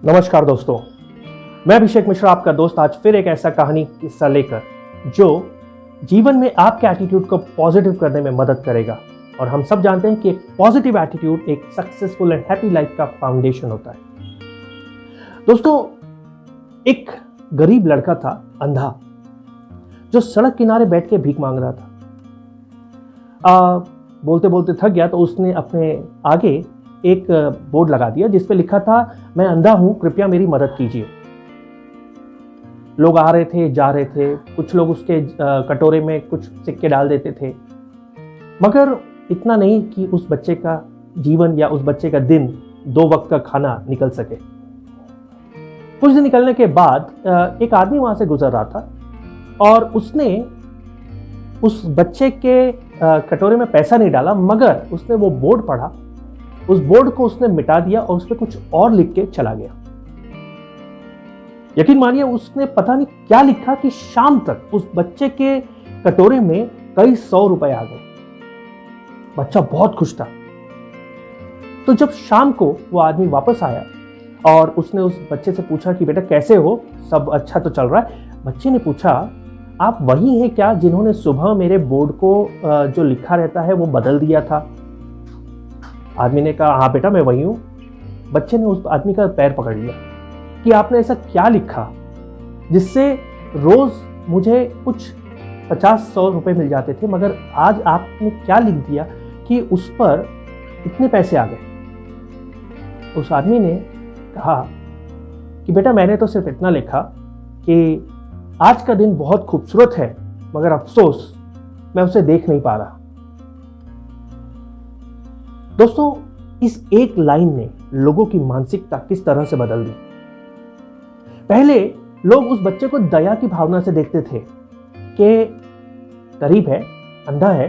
नमस्कार दोस्तों, मैं अभिषेक मिश्रा आपका दोस्त आज फिर एक ऐसा कहानी किस्सा लेकर जो जीवन में आपके एटीट्यूड को पॉजिटिव करने में मदद करेगा। और हम सब जानते हैं कि एक पॉजिटिव एटीट्यूड एक सक्सेसफुल एंड हैप्पी लाइफ का फाउंडेशन होता है। दोस्तों, एक गरीब लड़का था, अंधा, जो सड़क किनारे बैठ के भीख मांग रहा था। बोलते बोलते थक गया तो उसने अपने आगे एक बोर्ड लगा दिया जिस पे लिखा था, मैं अंधा हूं, कृपया मेरी मदद कीजिए। लोग आ रहे थे, जा रहे थे, कुछ लोग उसके कटोरे में कुछ सिक्के डाल देते थे, मगर इतना नहीं कि उस बच्चे का जीवन या उस बच्चे का दिन 2 वक्त का खाना निकल सके। कुछ दिन निकलने के बाद एक आदमी वहां से गुजर रहा था और उसने उस बच्चे के कटोरे में पैसा नहीं डाला, मगर उसने वो बोर्ड पढ़ा, उस बोर्ड को उसने मिटा दिया और उस पर कुछ और लिख के चला गया। यकीन मानिए, उसने पता नहीं क्या लिखा कि शाम तक उस बच्चे के कटोरे में कई 100 रुपए आ गए। बच्चा बहुत खुश था। तो जब शाम को वो आदमी वापस आया और उसने उस बच्चे से पूछा कि बेटा कैसे हो, सब अच्छा तो चल रहा है? बच्चे ने पूछा, आप वही हैं क्या जिन्होंने सुबह मेरे बोर्ड को जो लिखा रहता है वो बदल दिया था? आदमी ने कहा, हाँ बेटा मैं वही हूं। बच्चे ने उस आदमी का पैर पकड़ लिया कि आपने ऐसा क्या लिखा जिससे रोज मुझे कुछ 50-100 रुपए मिल जाते थे, मगर आज आपने क्या लिख दिया कि उस पर इतने पैसे आ गए? उस आदमी ने कहा कि बेटा मैंने तो सिर्फ इतना लिखा कि आज का दिन बहुत खूबसूरत है, मगर अफसोस मैं उसे देख नहीं पा रहा। दोस्तों, इस एक लाइन ने लोगों की मानसिकता किस तरह से बदल दी। पहले लोग उस बच्चे को दया की भावना से देखते थे कि गरीब है, अंधा है,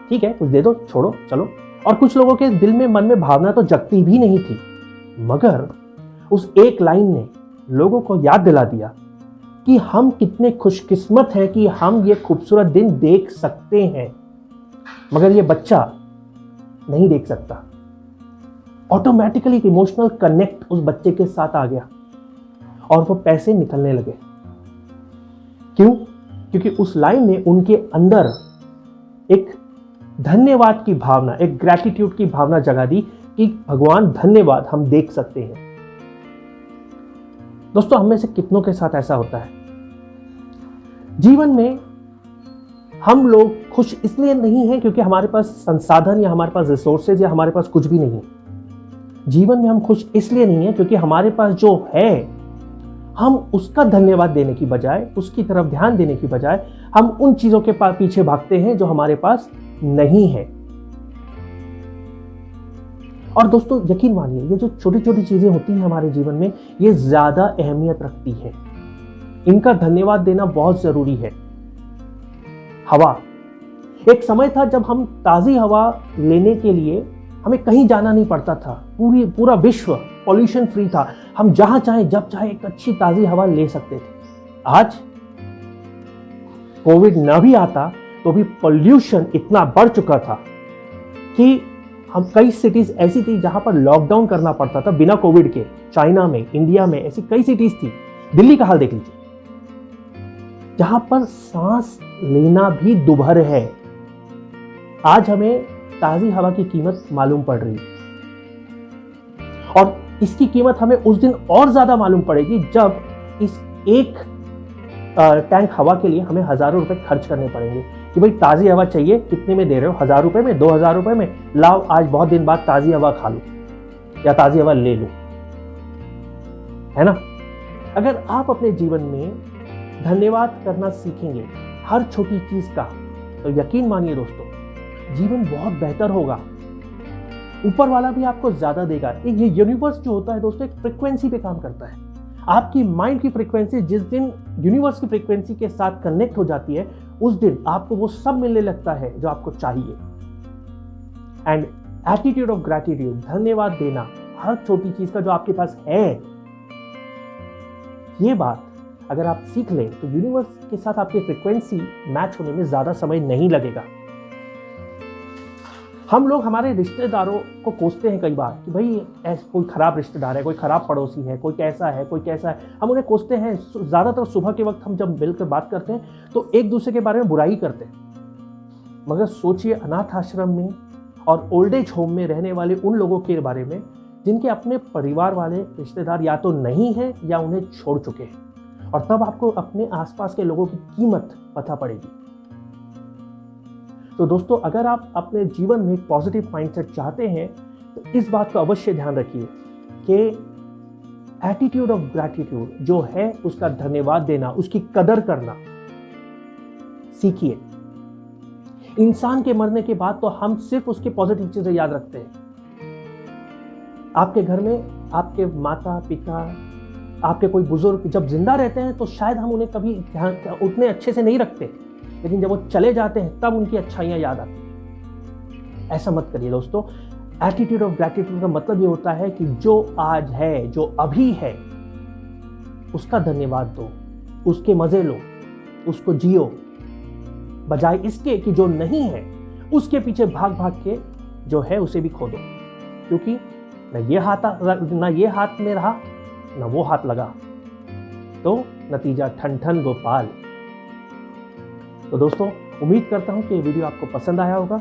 ठीक है कुछ दे दो, छोड़ो चलो। और कुछ लोगों के दिल में मन में भावना तो जगती भी नहीं थी, मगर उस एक लाइन ने लोगों को याद दिला दिया कि हम कितने खुशकिस्मत हैं कि हम ये खूबसूरत दिन देख सकते हैं, मगर ये बच्चा नहीं देख सकता। ऑटोमेटिकली इमोशनल कनेक्ट उस बच्चे के साथ आ गया और वो पैसे निकलने लगे। क्यों? क्योंकि उस लाइन ने उनके अंदर एक धन्यवाद की भावना, एक ग्रैटिट्यूड की भावना जगा दी कि भगवान धन्यवाद, हम देख सकते हैं। दोस्तों, हम में से कितनों के साथ ऐसा होता है? जीवन में हम लोग खुश इसलिए नहीं हैं क्योंकि हमारे पास संसाधन या हमारे पास रिसोर्सेज या हमारे पास कुछ भी नहीं। जीवन में हम खुश इसलिए नहीं हैं क्योंकि हमारे पास जो है, हम उसका धन्यवाद देने की बजाय, उसकी तरफ ध्यान देने की बजाय, हम उन चीजों के पीछे भागते हैं जो हमारे पास नहीं है। और दोस्तों, यकीन मानिए, ये जो छोटी छोटी चीजें होती हैं हमारे जीवन में, ये ज्यादा अहमियत रखती है। इनका धन्यवाद देना बहुत जरूरी है। हवा, एक समय था जब हम ताजी हवा लेने के लिए हमें कहीं जाना नहीं पड़ता था। पूरा विश्व पॉल्यूशन फ्री था, हम जहां चाहे जब चाहे एक अच्छी ताजी हवा ले सकते थे। आज कोविड न भी आता तो भी पॉल्यूशन इतना बढ़ चुका था कि हम कई सिटीज ऐसी थी जहां पर लॉकडाउन करना पड़ता था बिना कोविड के। चाइना में, इंडिया में ऐसी कई सिटीज थी। दिल्ली का हाल देख लीजिए, जहां पर सांस लेना भी दुभर है। आज हमें ताजी हवा की कीमत मालूम पड़ रही है, और इसकी कीमत हमें उस दिन और ज्यादा मालूम पड़ेगी जब इस एक टैंक हवा के लिए हमें हजारों रुपए खर्च करने पड़ेंगे कि भाई ताजी हवा चाहिए, कितने में दे रहे हो? 1000 रुपए में, 2000 रुपए में, लाओ आज बहुत दिन बाद ताजी हवा खा लो या ताजी हवा ले लो, है ना? अगर आप अपने जीवन में धन्यवाद करना सीखेंगे हर छोटी चीज का, तो यकीन मानिए दोस्तों, जीवन बहुत बेहतर होगा। ऊपर वाला भी आपको ज्यादा देगा। ये यूनिवर्स जो होता है दोस्तों, एक फ्रीक्वेंसी पे काम करता है। आपकी माइंड की फ्रीक्वेंसी जिस दिन यूनिवर्स की फ्रीक्वेंसी के साथ कनेक्ट हो जाती है, उस दिन आपको वो सब मिलने लगता है जो आपको चाहिए। एंड एटीट्यूड ऑफ ग्रैटिट्यूड, धन्यवाद देना हर छोटी चीज का जो आपके पास है, ये बात अगर आप सीख लें तो यूनिवर्स के साथ आपकी फ्रीक्वेंसी मैच होने में ज्यादा समय नहीं लगेगा। हम लोग हमारे रिश्तेदारों को कोसते हैं कई बार कि भाई ऐसा कोई खराब रिश्तेदार है, कोई खराब पड़ोसी है, कोई कैसा है, कोई कैसा है, हम उन्हें कोसते हैं। ज़्यादातर सुबह के वक्त हम जब मिलकर बात करते हैं तो एक दूसरे के बारे में बुराई करते हैं। मगर सोचिए अनाथ आश्रम में और ओल्ड एज होम में रहने वाले उन लोगों के बारे में जिनके अपने परिवार वाले रिश्तेदार या तो नहीं हैं या उन्हें छोड़ चुके हैं, और तब आपको अपने आसपास के लोगों की कीमत पता पड़ेगी। तो दोस्तों, अगर आप अपने जीवन में एक पॉजिटिव माइंडसेट चाहते हैं तो इस बात को अवश्य ध्यान रखिए कि एटीट्यूड ऑफ ग्रैटिट्यूड जो है उसका धन्यवाद देना, उसकी कदर करना सीखिए। इंसान के मरने के बाद तो हम सिर्फ उसके पॉजिटिव चीजें याद रखते हैं। आपके घर में आपके माता पिता, आपके कोई बुजुर्ग जब जिंदा रहते हैं तो शायद हम उन्हें कभी ध्यान उतने अच्छे से नहीं रखते, लेकिन जब वो चले जाते हैं तब उनकी अच्छाइयाँ याद आती हैं। ऐसा मत करिए दोस्तों। एटीट्यूड ऑफ ग्रैटिट्यूड का मतलब ये होता है कि जो आज है, जो अभी है, उसका धन्यवाद दो, उसके मजे लो, उसको जियो, बजाय इसके कि जो नहीं है उसके पीछे भाग भाग के जो है उसे भी खो दो। क्योंकि न ये हाथ में रहा न वो हाथ लगा, तो नतीजा ठन ठन गोपाल। तो दोस्तों, उम्मीद करता हूं कि ये वीडियो आपको पसंद आया होगा।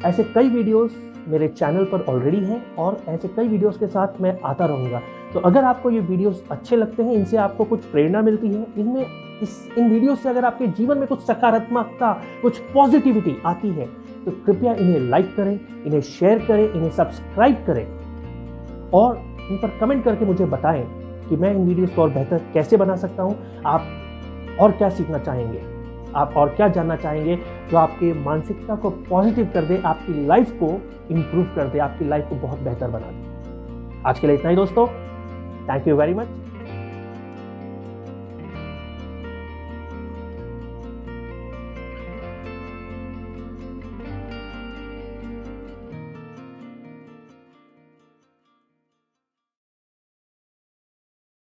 ऐसे कई वीडियोस मेरे चैनल पर ऑलरेडी हैं और ऐसे कई वीडियोस के साथ मैं आता रहूंगा। तो अगर आपको ये वीडियोस अच्छे लगते हैं, इनसे आपको कुछ प्रेरणा मिलती है, इन वीडियो से अगर आपके जीवन में कुछ सकारात्मकता, कुछ पॉजिटिविटी आती है, तो कृपया इन्हें लाइक करें, इन्हें शेयर करें, इन्हें सब्सक्राइब करें और इन पर कमेंट करके मुझे बताएं कि मैं इन वीडियोस को और बेहतर कैसे बना सकता हूं। आप और क्या सीखना चाहेंगे, आप और क्या जानना चाहेंगे जो आपके मानसिकता को पॉजिटिव कर दे, आपकी लाइफ को इंप्रूव कर दे, आपकी लाइफ को बहुत बेहतर बना दे। आज के लिए इतना ही दोस्तों। Thank you very much.